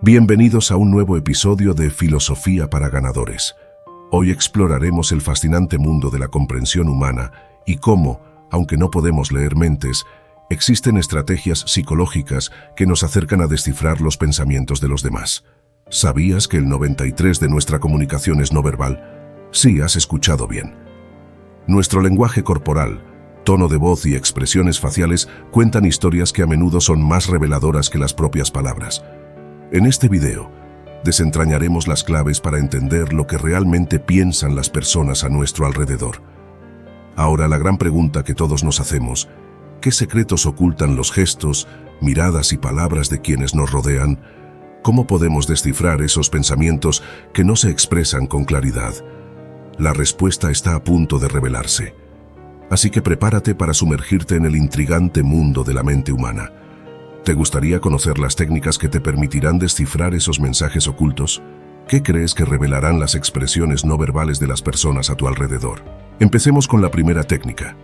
Bienvenidos a un nuevo episodio de Filosofía para Ganadores. Hoy exploraremos el fascinante mundo de la comprensión humana y cómo, aunque no podemos leer mentes, existen estrategias psicológicas que nos acercan a descifrar los pensamientos de los demás. ¿Sabías que el 93% de nuestra comunicación es no verbal? Sí, has escuchado bien. Nuestro lenguaje corporal, tono de voz y expresiones faciales cuentan historias que a menudo son más reveladoras que las propias palabras. En este video, desentrañaremos las claves para entender lo que realmente piensan las personas a nuestro alrededor. Ahora, la gran pregunta que todos nos hacemos: ¿qué secretos ocultan los gestos, miradas y palabras de quienes nos rodean? ¿Cómo podemos descifrar esos pensamientos que no se expresan con claridad? La respuesta está a punto de revelarse. Así que prepárate para sumergirte en el intrigante mundo de la mente humana. ¿Te gustaría conocer las técnicas que te permitirán descifrar esos mensajes ocultos? ¿Qué crees que revelarán las expresiones no verbales de las personas a tu alrededor? Empecemos con la primera técnica: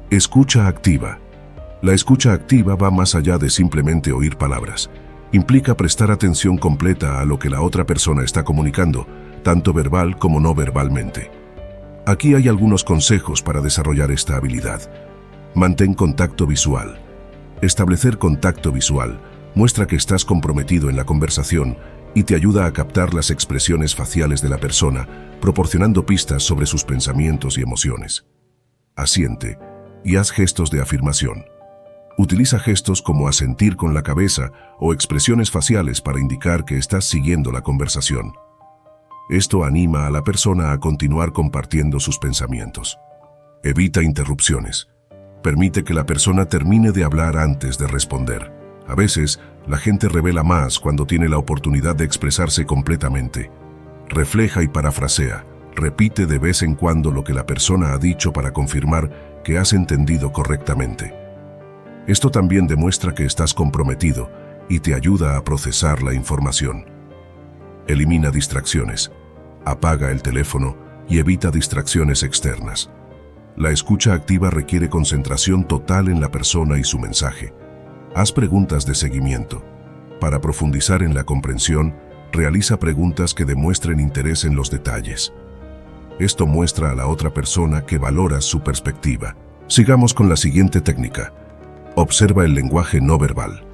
escucha activa. La escucha activa va más allá de simplemente oír palabras. Implica prestar atención completa a lo que la otra persona está comunicando, tanto verbal como no verbalmente. Aquí hay algunos consejos para desarrollar esta habilidad. Mantén contacto visual. Establecer contacto visual muestra que estás comprometido en la conversación y te ayuda a captar las expresiones faciales de la persona, proporcionando pistas sobre sus pensamientos y emociones. Asiente y haz gestos de afirmación. Utiliza gestos como asentir con la cabeza o expresiones faciales para indicar que estás siguiendo la conversación. Esto anima a la persona a continuar compartiendo sus pensamientos. Evita interrupciones. Permite que la persona termine de hablar antes de responder. A veces, la gente revela más cuando tiene la oportunidad de expresarse completamente. Refleja y parafrasea. Repite de vez en cuando lo que la persona ha dicho para confirmar que has entendido correctamente. Esto también demuestra que estás comprometido y te ayuda a procesar la información. Elimina distracciones. Apaga el teléfono y evita distracciones externas. La escucha activa requiere concentración total en la persona y su mensaje. Haz preguntas de seguimiento. Para profundizar en la comprensión, realiza preguntas que demuestren interés en los detalles. Esto muestra a la otra persona que valoras su perspectiva. Sigamos con la siguiente técnica. Observa el lenguaje no verbal.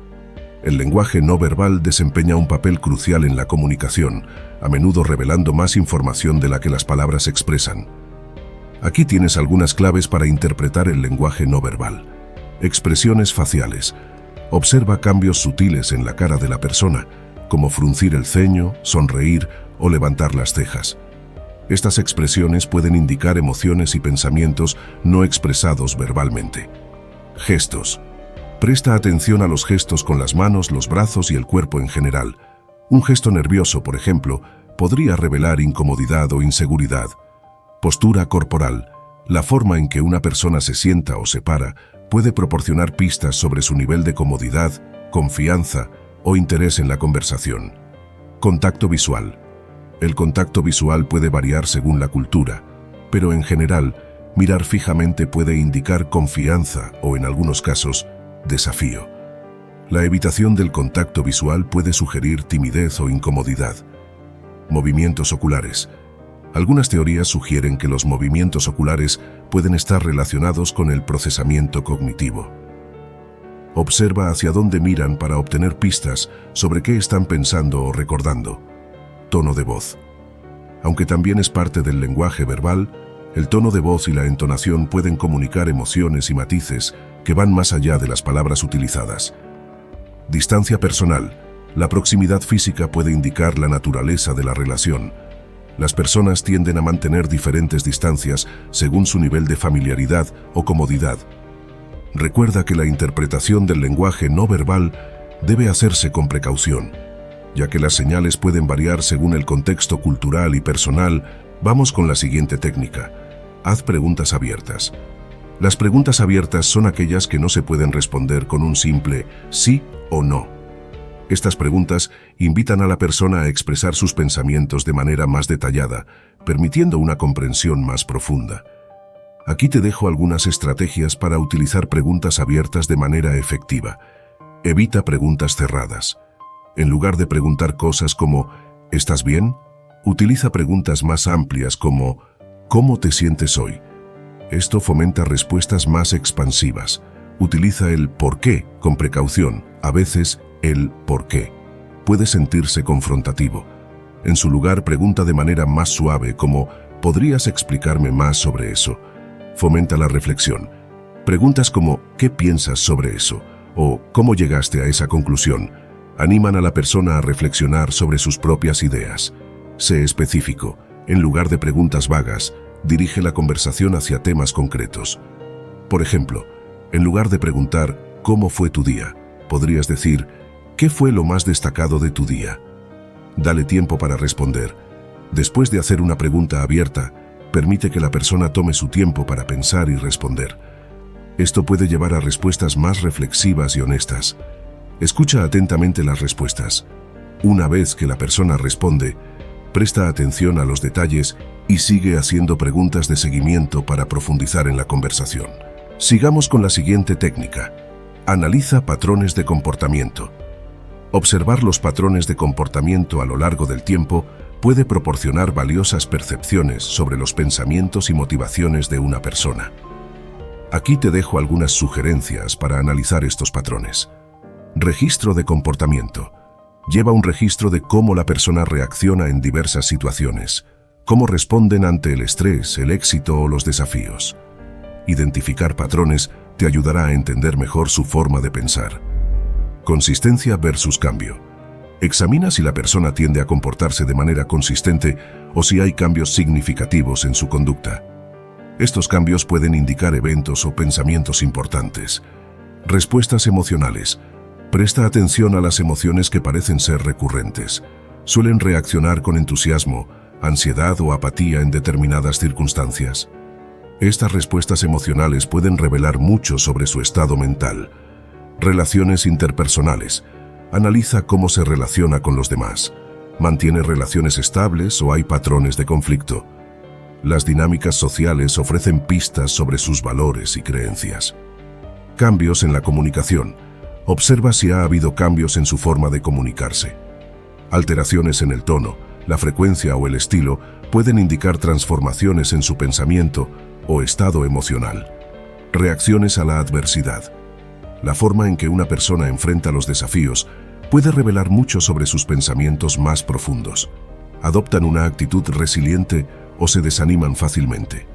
El lenguaje no verbal desempeña un papel crucial en la comunicación, a menudo revelando más información de la que las palabras expresan. Aquí tienes algunas claves para interpretar el lenguaje no verbal. Expresiones faciales. Observa cambios sutiles en la cara de la persona, como fruncir el ceño, sonreír o levantar las cejas. Estas expresiones pueden indicar emociones y pensamientos no expresados verbalmente. Gestos. Presta atención a los gestos con las manos, los brazos y el cuerpo en general. Un gesto nervioso, por ejemplo, podría revelar incomodidad o inseguridad. Postura corporal. La forma en que una persona se sienta o se para puede proporcionar pistas sobre su nivel de comodidad, confianza o interés en la conversación. Contacto visual. El contacto visual puede variar según la cultura, pero en general, mirar fijamente puede indicar confianza o, en algunos casos, desafío. La evitación del contacto visual puede sugerir timidez o incomodidad. Movimientos oculares. Algunas teorías sugieren que los movimientos oculares pueden estar relacionados con el procesamiento cognitivo. Observa hacia dónde miran para obtener pistas sobre qué están pensando o recordando. Tono de voz. Aunque también es parte del lenguaje verbal, el tono de voz y la entonación pueden comunicar emociones y matices que van más allá de las palabras utilizadas. Distancia personal. La proximidad física puede indicar la naturaleza de la relación. Las personas tienden a mantener diferentes distancias según su nivel de familiaridad o comodidad. Recuerda que la interpretación del lenguaje no verbal debe hacerse con precaución, ya que las señales pueden variar según el contexto cultural y personal. Vamos con la siguiente técnica. Haz preguntas abiertas. Las preguntas abiertas son aquellas que no se pueden responder con un simple sí o no. Estas preguntas invitan a la persona a expresar sus pensamientos de manera más detallada, permitiendo una comprensión más profunda. Aquí te dejo algunas estrategias para utilizar preguntas abiertas de manera efectiva. Evita preguntas cerradas. En lugar de preguntar cosas como ¿estás bien?, utiliza preguntas más amplias como ¿cómo te sientes hoy? Esto fomenta respuestas más expansivas. Utiliza el ¿por qué? Con precaución. A veces, el ¿por qué? Puede sentirse confrontativo. En su lugar, pregunta de manera más suave como ¿podrías explicarme más sobre eso? Fomenta la reflexión. Preguntas como ¿qué piensas sobre eso? O ¿cómo llegaste a esa conclusión? Animan a la persona a reflexionar sobre sus propias ideas. Sé específico. En lugar de preguntas vagas, dirige la conversación hacia temas concretos. Por ejemplo, en lugar de preguntar ¿cómo fue tu día?, podrías decir ¿qué fue lo más destacado de tu día? Dale tiempo para responder. Después de hacer una pregunta abierta, permite que la persona tome su tiempo para pensar y responder. Esto puede llevar a respuestas más reflexivas y honestas. Escucha atentamente las respuestas. Una vez que la persona responde, presta atención a los detalles y sigue haciendo preguntas de seguimiento para profundizar en la conversación. Sigamos con la siguiente técnica. Analiza patrones de comportamiento. Observar los patrones de comportamiento a lo largo del tiempo puede proporcionar valiosas percepciones sobre los pensamientos y motivaciones de una persona. Aquí te dejo algunas sugerencias para analizar estos patrones. Registro de comportamiento. Lleva un registro de cómo la persona reacciona en diversas situaciones, cómo responden ante el estrés, el éxito o los desafíos. Identificar patrones te ayudará a entender mejor su forma de pensar. Consistencia versus cambio. Examina si la persona tiende a comportarse de manera consistente o si hay cambios significativos en su conducta. Estos cambios pueden indicar eventos o pensamientos importantes. Respuestas emocionales. Presta atención a las emociones que parecen ser recurrentes. Suelen reaccionar con entusiasmo, ansiedad o apatía en determinadas circunstancias. Estas respuestas emocionales pueden revelar mucho sobre su estado mental. Relaciones interpersonales. Analiza cómo se relaciona con los demás. ¿Mantiene relaciones estables o hay patrones de conflicto? Las dinámicas sociales ofrecen pistas sobre sus valores y creencias. Cambios en la comunicación. Observa si ha habido cambios en su forma de comunicarse. Alteraciones en el tono, la frecuencia o el estilo pueden indicar transformaciones en su pensamiento o estado emocional. Reacciones a la adversidad. La forma en que una persona enfrenta los desafíos puede revelar mucho sobre sus pensamientos más profundos. Adoptan una actitud resiliente o se desaniman fácilmente.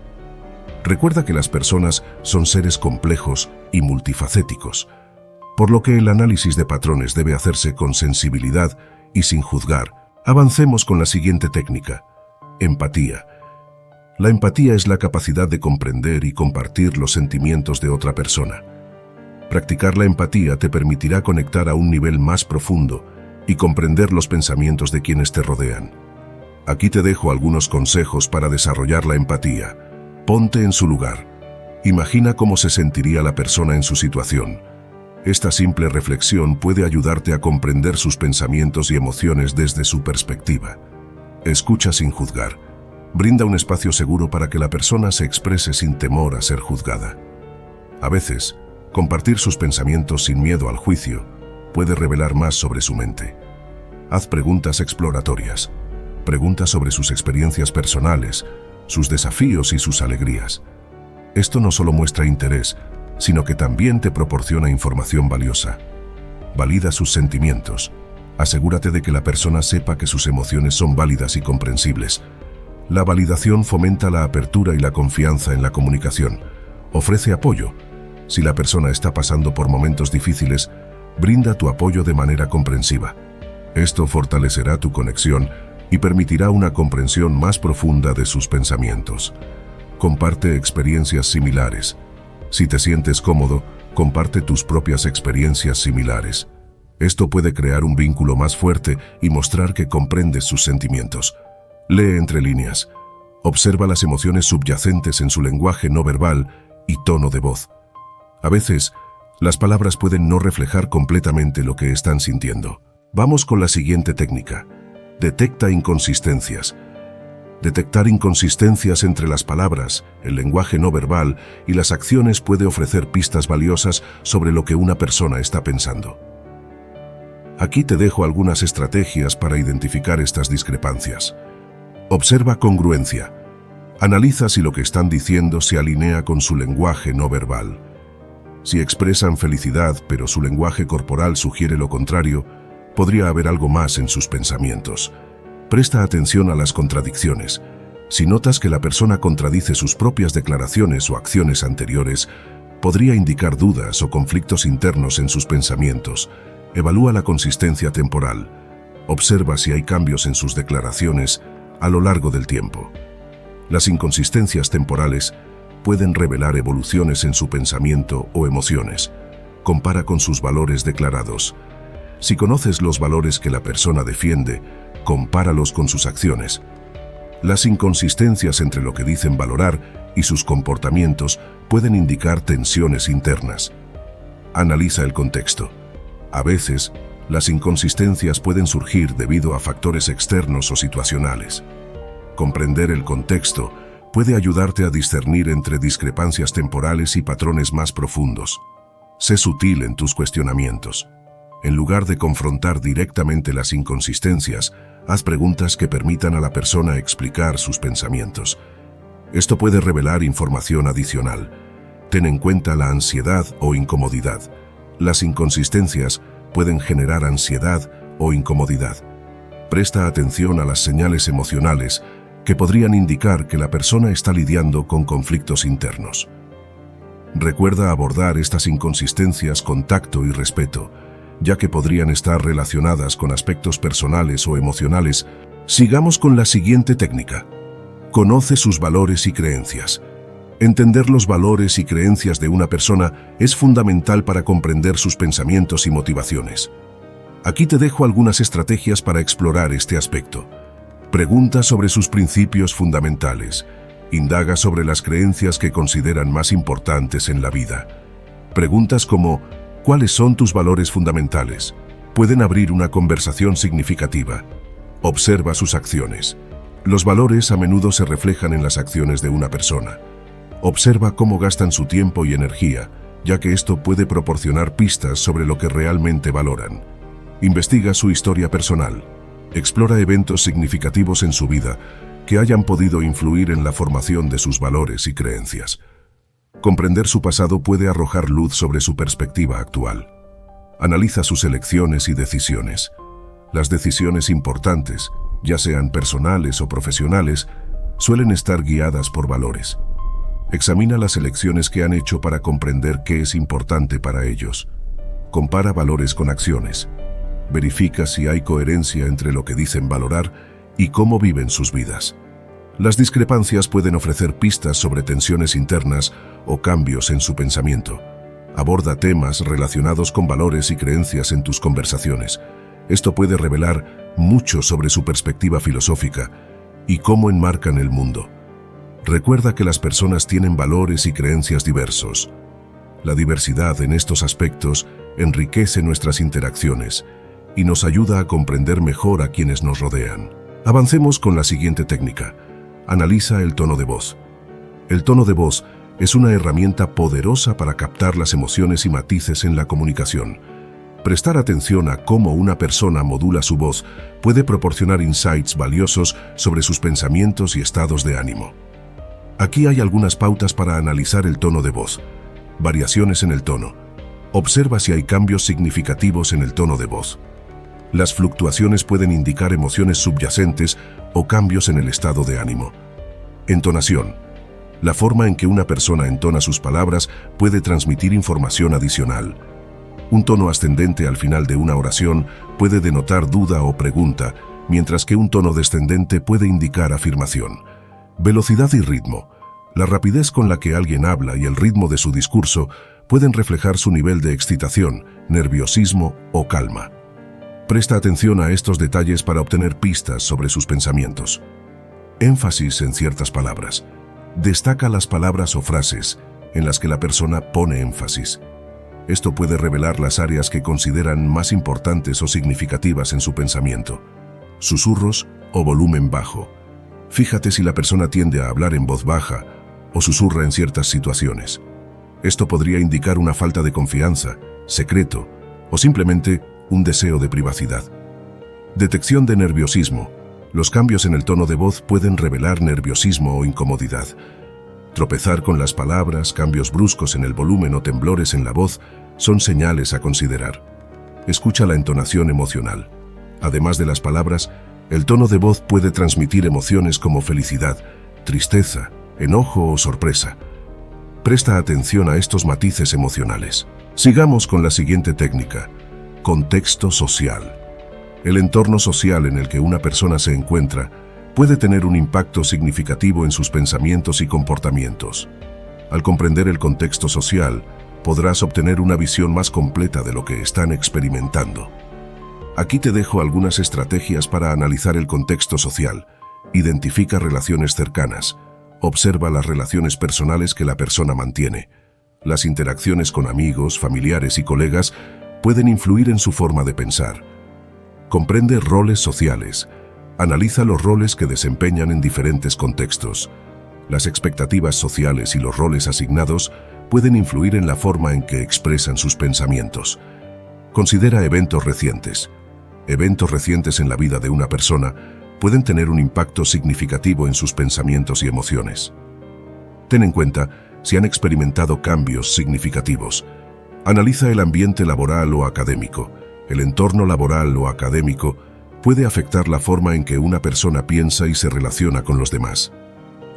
Recuerda que las personas son seres complejos y multifacéticos, por lo que el análisis de patrones debe hacerse con sensibilidad y sin juzgar. Avancemos con la siguiente técnica. Empatía. La empatía es la capacidad de comprender y compartir los sentimientos de otra persona. Practicar la empatía te permitirá conectar a un nivel más profundo y comprender los pensamientos de quienes te rodean. Aquí te dejo algunos consejos para desarrollar la empatía. Ponte en su lugar. Imagina cómo se sentiría la persona en su situación. Esta simple reflexión puede ayudarte a comprender sus pensamientos y emociones desde su perspectiva. Escucha sin juzgar. Brinda un espacio seguro para que la persona se exprese sin temor a ser juzgada. A veces, compartir sus pensamientos sin miedo al juicio puede revelar más sobre su mente. Haz preguntas exploratorias. Pregunta sobre sus experiencias personales, sus desafíos y sus alegrías. Esto no solo muestra interés, sino que también te proporciona información valiosa. Valida sus sentimientos. Asegúrate de que la persona sepa que sus emociones son válidas y comprensibles. La validación fomenta la apertura y la confianza en la comunicación. Ofrece apoyo. Si la persona está pasando por momentos difíciles, brinda tu apoyo de manera comprensiva. Esto fortalecerá tu conexión y permitirá una comprensión más profunda de sus pensamientos. Comparte experiencias similares. Si te sientes cómodo, comparte tus propias experiencias similares. Esto puede crear un vínculo más fuerte y mostrar que comprendes sus sentimientos. Lee entre líneas. Observa las emociones subyacentes en su lenguaje no verbal y tono de voz. A veces, las palabras pueden no reflejar completamente lo que están sintiendo. Vamos con la siguiente técnica. Detecta inconsistencias. Detectar inconsistencias entre las palabras, el lenguaje no verbal y las acciones puede ofrecer pistas valiosas sobre lo que una persona está pensando. Aquí te dejo algunas estrategias para identificar estas discrepancias. Observa congruencia. Analiza si lo que están diciendo se alinea con su lenguaje no verbal. Si expresan felicidad, pero su lenguaje corporal sugiere lo contrario, podría haber algo más en sus pensamientos. Presta atención a las contradicciones. Si notas que la persona contradice sus propias declaraciones o acciones anteriores, podría indicar dudas o conflictos internos en sus pensamientos. Evalúa la consistencia temporal. Observa si hay cambios en sus declaraciones a lo largo del tiempo. Las inconsistencias temporales pueden revelar evoluciones en su pensamiento o emociones. Compara con sus valores declarados. Si conoces los valores que la persona defiende, compáralos con sus acciones. Las inconsistencias entre lo que dicen valorar y sus comportamientos pueden indicar tensiones internas. Analiza el contexto. A veces, las inconsistencias pueden surgir debido a factores externos o situacionales. Comprender el contexto puede ayudarte a discernir entre discrepancias temporales y patrones más profundos. Sé sutil en tus cuestionamientos. En lugar de confrontar directamente las inconsistencias, haz preguntas que permitan a la persona explicar sus pensamientos. Esto puede revelar información adicional. Ten en cuenta la ansiedad o incomodidad. Las inconsistencias pueden generar ansiedad o incomodidad. Presta atención a las señales emocionales que podrían indicar que la persona está lidiando con conflictos internos. Recuerda abordar estas inconsistencias con tacto y respeto, ya que podrían estar relacionadas con aspectos personales o emocionales. Sigamos con la siguiente técnica. Conoce sus valores y creencias. Entender los valores y creencias de una persona es fundamental para comprender sus pensamientos y motivaciones. Aquí te dejo algunas estrategias para explorar este aspecto. Pregunta sobre sus principios fundamentales. Indaga sobre las creencias que consideran más importantes en la vida. Preguntas como ¿cuáles son tus valores fundamentales? Pueden abrir una conversación significativa. Observa sus acciones. Los valores a menudo se reflejan en las acciones de una persona. Observa cómo gastan su tiempo y energía, ya que esto puede proporcionar pistas sobre lo que realmente valoran. Investiga su historia personal. Explora eventos significativos en su vida que hayan podido influir en la formación de sus valores y creencias. Comprender su pasado puede arrojar luz sobre su perspectiva actual. Analiza sus elecciones y decisiones. Las decisiones importantes, ya sean personales o profesionales, suelen estar guiadas por valores. Examina las elecciones que han hecho para comprender qué es importante para ellos. Compara valores con acciones. Verifica si hay coherencia entre lo que dicen valorar y cómo viven sus vidas. Las discrepancias pueden ofrecer pistas sobre tensiones internas o cambios en su pensamiento. Aborda temas relacionados con valores y creencias en tus conversaciones. Esto puede revelar mucho sobre su perspectiva filosófica y cómo enmarcan el mundo. Recuerda que las personas tienen valores y creencias diversos. La diversidad en estos aspectos enriquece nuestras interacciones y nos ayuda a comprender mejor a quienes nos rodean. Avancemos con la siguiente técnica. Analiza el tono de voz. El tono de voz es una herramienta poderosa para captar las emociones y matices en la comunicación. Prestar atención a cómo una persona modula su voz puede proporcionar insights valiosos sobre sus pensamientos y estados de ánimo. Aquí hay algunas pautas para analizar el tono de voz. Variaciones en el tono. Observa si hay cambios significativos en el tono de voz. Las fluctuaciones pueden indicar emociones subyacentes o cambios en el estado de ánimo. Entonación. La forma en que una persona entona sus palabras puede transmitir información adicional. Un tono ascendente al final de una oración puede denotar duda o pregunta, mientras que un tono descendente puede indicar afirmación. Velocidad y ritmo. La rapidez con la que alguien habla y el ritmo de su discurso pueden reflejar su nivel de excitación, nerviosismo o calma. Presta atención a estos detalles para obtener pistas sobre sus pensamientos. Énfasis en ciertas palabras. Destaca las palabras o frases en las que la persona pone énfasis. Esto puede revelar las áreas que consideran más importantes o significativas en su pensamiento. Susurros o volumen bajo. Fíjate si la persona tiende a hablar en voz baja o susurra en ciertas situaciones. Esto podría indicar una falta de confianza, secreto o simplemente un deseo de privacidad. Detección de nerviosismo. Los cambios en el tono de voz pueden revelar nerviosismo o incomodidad. Tropezar con las palabras, cambios bruscos en el volumen o temblores en la voz son señales a considerar. Escucha la entonación emocional. Además de las palabras, el tono de voz puede transmitir emociones como felicidad, tristeza, enojo o sorpresa. Presta atención a estos matices emocionales. Sigamos con la siguiente técnica: contexto social. El entorno social en el que una persona se encuentra puede tener un impacto significativo en sus pensamientos y comportamientos. Al comprender el contexto social, podrás obtener una visión más completa de lo que están experimentando. Aquí te dejo algunas estrategias para analizar el contexto social. Identifica relaciones cercanas. Observa las relaciones personales que la persona mantiene. Las interacciones con amigos, familiares y colegas pueden influir en su forma de pensar. Comprende roles sociales. Analiza los roles que desempeñan en diferentes contextos. Las expectativas sociales y los roles asignados pueden influir en la forma en que expresan sus pensamientos. Considera eventos recientes. Eventos recientes en la vida de una persona pueden tener un impacto significativo en sus pensamientos y emociones. Ten en cuenta si han experimentado cambios significativos. Analiza el ambiente laboral o académico. El entorno laboral o académico puede afectar la forma en que una persona piensa y se relaciona con los demás.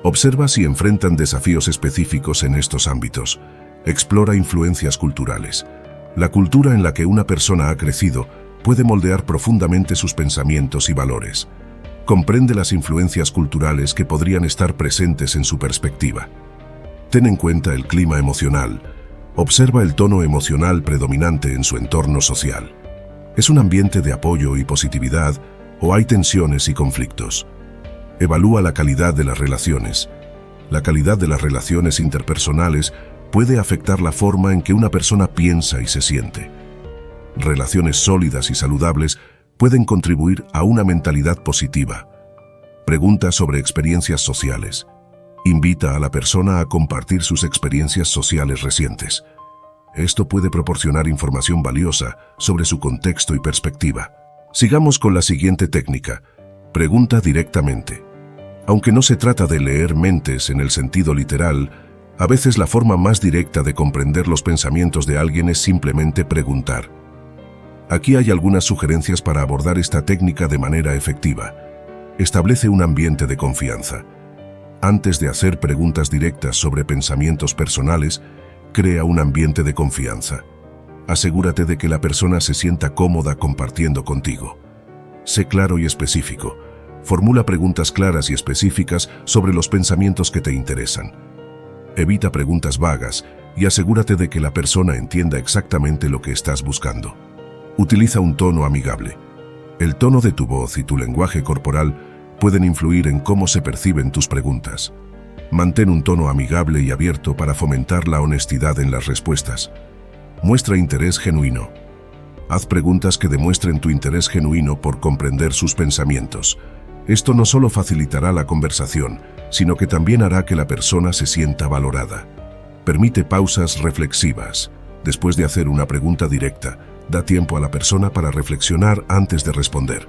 Observa si enfrentan desafíos específicos en estos ámbitos. Explora influencias culturales. La cultura en la que una persona ha crecido puede moldear profundamente sus pensamientos y valores. Comprende las influencias culturales que podrían estar presentes en su perspectiva. Ten en cuenta el clima emocional. Observa el tono emocional predominante en su entorno social. ¿Es un ambiente de apoyo y positividad o hay tensiones y conflictos? Evalúa la calidad de las relaciones. La calidad de las relaciones interpersonales puede afectar la forma en que una persona piensa y se siente. Relaciones sólidas y saludables pueden contribuir a una mentalidad positiva. Pregunta sobre experiencias sociales. Invita a la persona a compartir sus experiencias sociales recientes. Esto puede proporcionar información valiosa sobre su contexto y perspectiva. Sigamos con la siguiente técnica. Pregunta directamente. Aunque no se trata de leer mentes en el sentido literal, a veces la forma más directa de comprender los pensamientos de alguien es simplemente preguntar. Aquí hay algunas sugerencias para abordar esta técnica de manera efectiva. Establece un ambiente de confianza. Antes de hacer preguntas directas sobre pensamientos personales, crea un ambiente de confianza. Asegúrate de que la persona se sienta cómoda compartiendo contigo. Sé claro y específico. Formula preguntas claras y específicas sobre los pensamientos que te interesan. Evita preguntas vagas y asegúrate de que la persona entienda exactamente lo que estás buscando. Utiliza un tono amigable. El tono de tu voz y tu lenguaje corporal pueden influir en cómo se perciben tus preguntas. Mantén un tono amigable y abierto para fomentar la honestidad en las respuestas. Muestra interés genuino. Haz preguntas que demuestren tu interés genuino por comprender sus pensamientos. Esto no solo facilitará la conversación, sino que también hará que la persona se sienta valorada. Permite pausas reflexivas. Después de hacer una pregunta directa, da tiempo a la persona para reflexionar antes de responder.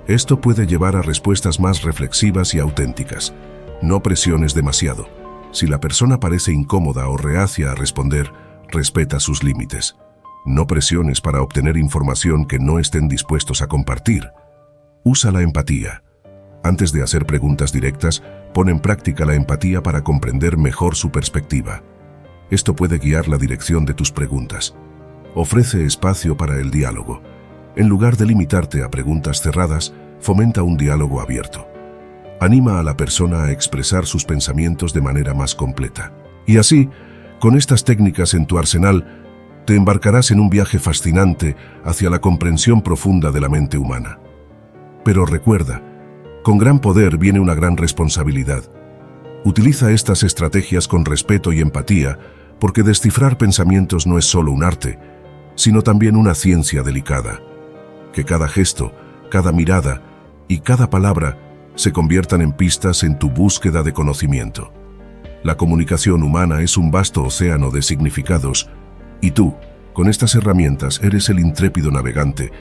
Esto puede llevar a respuestas más reflexivas y auténticas. No presiones demasiado. Si la persona parece incómoda o reacia a responder, respeta sus límites. No presiones para obtener información que no estén dispuestos a compartir. Usa la empatía. Antes de hacer preguntas directas, pon en práctica la empatía para comprender mejor su perspectiva. Esto puede guiar la dirección de tus preguntas. Ofrece espacio para el diálogo. En lugar de limitarte a preguntas cerradas, fomenta un diálogo abierto. Anima a la persona a expresar sus pensamientos de manera más completa. Y así, con estas técnicas en tu arsenal, te embarcarás en un viaje fascinante hacia la comprensión profunda de la mente humana. Pero recuerda, con gran poder viene una gran responsabilidad. Utiliza estas estrategias con respeto y empatía, porque descifrar pensamientos no es solo un arte, sino también una ciencia delicada. Que cada gesto, cada mirada y cada palabra se conviertan en pistas en tu búsqueda de conocimiento. La comunicación humana es un vasto océano de significados, y tú, Con estas herramientas eres el intrépido navegante